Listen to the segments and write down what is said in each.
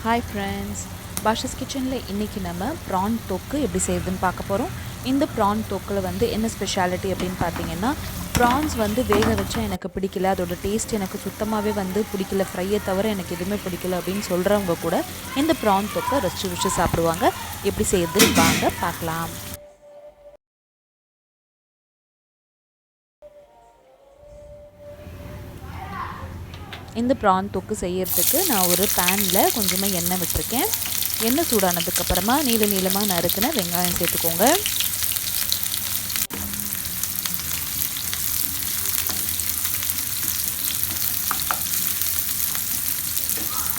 Hi friends, bashaskitchen இன்னைக்கு நம்ம prawn thokku எப்படி செய்யறதுன்னு பார்க்க போறோம். இந்த prawn thokkல வந்து என்ன ஸ்பெஷாலிட்டி அப்படினு பாத்தீங்கன்னா prawns வந்து வேக வச்சா எனக்கு பிடிக்கல, அதோட டேஸ்ட் எனக்கு சுத்தமாவே வந்து பிடிக்கல, ஃப்ரையை தவிர எனக்கு எதுவுமே பிடிக்கல அப்படினு சொல்றவங்க கூட இந்த prawn thokka ரசிச்சு சாப்பிடுவாங்க. எப்படி செய்யறதுன்னு வாங்க பார்க்கலாம். இந்த prawn thokku செய்யறதுக்கு நான் ஒரு panல கொஞ்சமா எண்ணெய் விட்டுருக்கேன். எண்ணெய் சூடானதுக்கு அப்புறமா நீளமா நறுக்குன வெங்காயம் சேர்த்துக்கோங்க.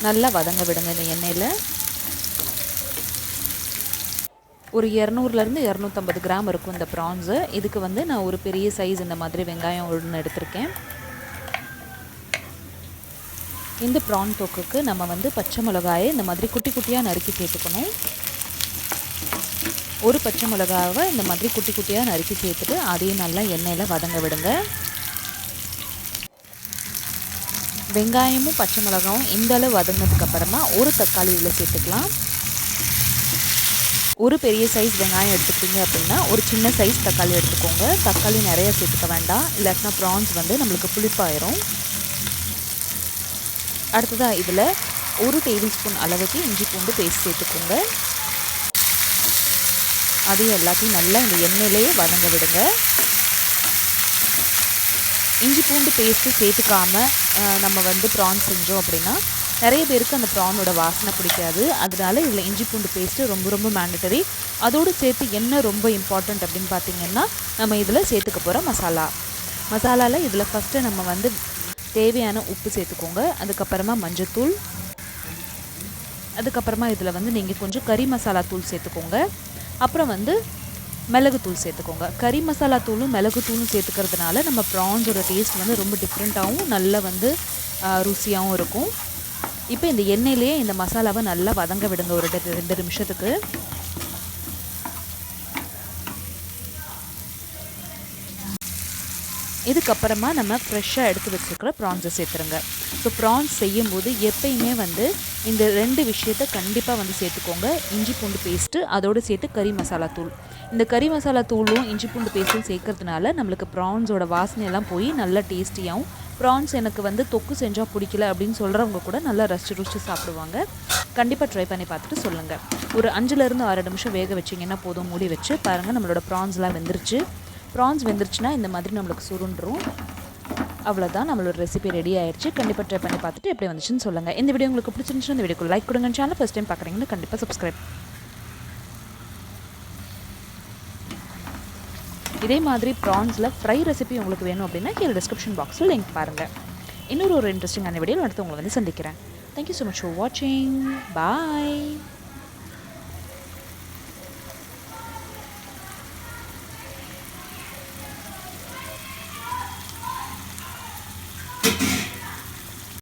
நல்லா வதங்க விடுங்க இந்த எண்ணெயில. ஒரு 200 ல இருந்து 250 கிராம் இருக்கும் இந்த prawns. இதுக்கு வந்து நான் ஒரு பெரிய சைஸ் இந்த மாதிரி வெங்காயம் ஒன்று எடுத்துருக்கேன். இந்த prawn thokkuக்கு நம்ம வந்து பச்சை மிளகாயை இந்த மாதிரி குட்டி குட்டியாக நறுக்கி சேர்த்துக்கணும். ஒரு பச்சை மிளகாவை இந்த மாதிரி குட்டி குட்டியாக நறுக்கி சேர்த்துட்டு அதையும் நல்லா எண்ணெயில் வதங்க விடுங்க. வெங்காயமும் பச்சை மிளகாவும் இந்த அளவு வதங்கினதுக்கு அப்புறமா ஒரு தக்காளி இதில் சேர்த்துக்கலாம். ஒரு பெரிய சைஸ் வெங்காயம் எடுத்துக்கிட்டிங்க அப்படின்னா ஒரு சின்ன சைஸ் தக்காளி எடுத்துக்கோங்க. தக்காளி நிறைய சேர்த்துக்க வேண்டாம், இல்லாட்டினா ப்ரான்ஸ் வந்து நம்மளுக்கு புளிப்பாயிரும். அடுத்ததாக இதில் 1 டேபிள் ஸ்பூன் அளவுக்கு இஞ்சி பூண்டு பேஸ்ட் சேர்த்துக்கோங்க. அதையும் எல்லாத்தையும் நல்லா இந்த எண்ணெயிலேயே வதங்க விடுங்க. இஞ்சி பூண்டு பேஸ்ட்டு சேர்த்துக்காமல் நம்ம வந்து ப்ரான் செஞ்சோம் அப்படின்னா நிறைய பேருக்கு அந்த ப்ரானோட வாசனை பிடிக்காது. அதனால இதில் இஞ்சி பூண்டு பேஸ்ட்டு ரொம்ப மேண்டட்டரி. அதோடு சேர்த்து என்ன ரொம்ப இம்பார்ட்டண்ட் அப்படின்னு பார்த்திங்கன்னா நம்ம இதில் சேர்த்துக்க போகிற மசாலாவில் இதில் ஃபஸ்ட்டு நம்ம வந்து தேவையான உப்பு சேர்த்துக்கோங்க. அதுக்கப்புறமா மஞ்சத்தூள், அதுக்கப்புறமா இதில் வந்து நீங்கள் கொஞ்சம் கறி மசாலா தூள் சேர்த்துக்கோங்க. அப்புறம் வந்து மிளகுத்தூள் சேர்த்துக்கோங்க. கறி மசாலா தூளும் மிளகுத்தூளும் சேர்த்துக்கிறதுனால நம்ம ப்ரான்ஸோட டேஸ்ட் வந்து ரொம்ப டிஃப்ரெண்ட்டாகவும் நல்லா வந்து ருசியாகவும் இருக்கும். இப்போ இந்த எண்ணெயிலேயே இந்த மசாலாவை நல்லா வதங்க விடுங்க ஒரு 2 நிமிஷத்துக்கு. இதுக்கப்புறமா நம்ம ஃப்ரெஷ்ஷாக எடுத்து வச்சுருக்கிற ப்ரான்ஸை சேர்த்துருங்க. ஸோ ப்ரான்ஸ் செய்யும்போது எப்பயுமே வந்து இந்த 2 விஷயத்தை கண்டிப்பாக வந்து சேர்த்துக்கோங்க. இஞ்சி பூண்டு பேஸ்ட்டு, அதோடு சேர்த்து கறி மசாலா தூள். இந்த கறி மசாலா தூளும் இஞ்சி பூண்டு பேஸ்ட்டும் சேர்க்கறதுனால நம்மளுக்கு ப்ரான்ஸோட வாசனையெல்லாம் போய் நல்லா டேஸ்டியாகவும், ப்ரான்ஸ் எனக்கு வந்து தொக்கு செஞ்சால் பிடிக்கல அப்படின்னு சொல்கிறவங்க கூட நல்லா ரசிச்சு சாப்பிடுவாங்க. கண்டிப்பாக ட்ரை பண்ணி பார்த்துட்டு சொல்லுங்கள். ஒரு 5லேருந்து 6 நிமிஷம் வேக வச்சிங்கன்னா போதும். மூடி வச்சு பாருங்கள், நம்மளோட ப்ரான்ஸ்லாம் வெந்துருச்சு. ப்ரான்ஸ் வெந்துருச்சுன்னா இந்த மாதிரி நம்மளுக்கு சுருண்டுரும். அவ்வளோதான், நம்மளோட ரெசிபி ரெடி ஆயிடுச்சு. கண்டிப்பாக ட்ரை பண்ணி பார்த்துட்டு எப்படி வந்துச்சுன்னு சொல்லுங்கள். இந்த வீடியோ உங்களுக்கு பிடிச்சிருந்துச்சுன்னா இந்த வீடியோக்கு லைக் கொடுங்க. சேனல் ஃபஸ்ட் டைம் பார்க்குறீங்கன்னா கண்டிப்பாக சப்ஸ்கிரைப். இதே மாதிரி ப்ரான்ஸில் ஃப்ரை ரெசிபி உங்களுக்கு வேணும் அப்படின்னா கீழே டிஸ்கிரிப்ஷன் பாக்ஸில் லிங்க் பாருங்கள். இன்னொரு இன்ட்ரெஸ்டிங்கான வீடியோ அடுத்து உங்களை வந்து சந்திக்கிறேன். தேங்க்யூ ஸோ மச் ஃபார் வாட்சிங். பாய்.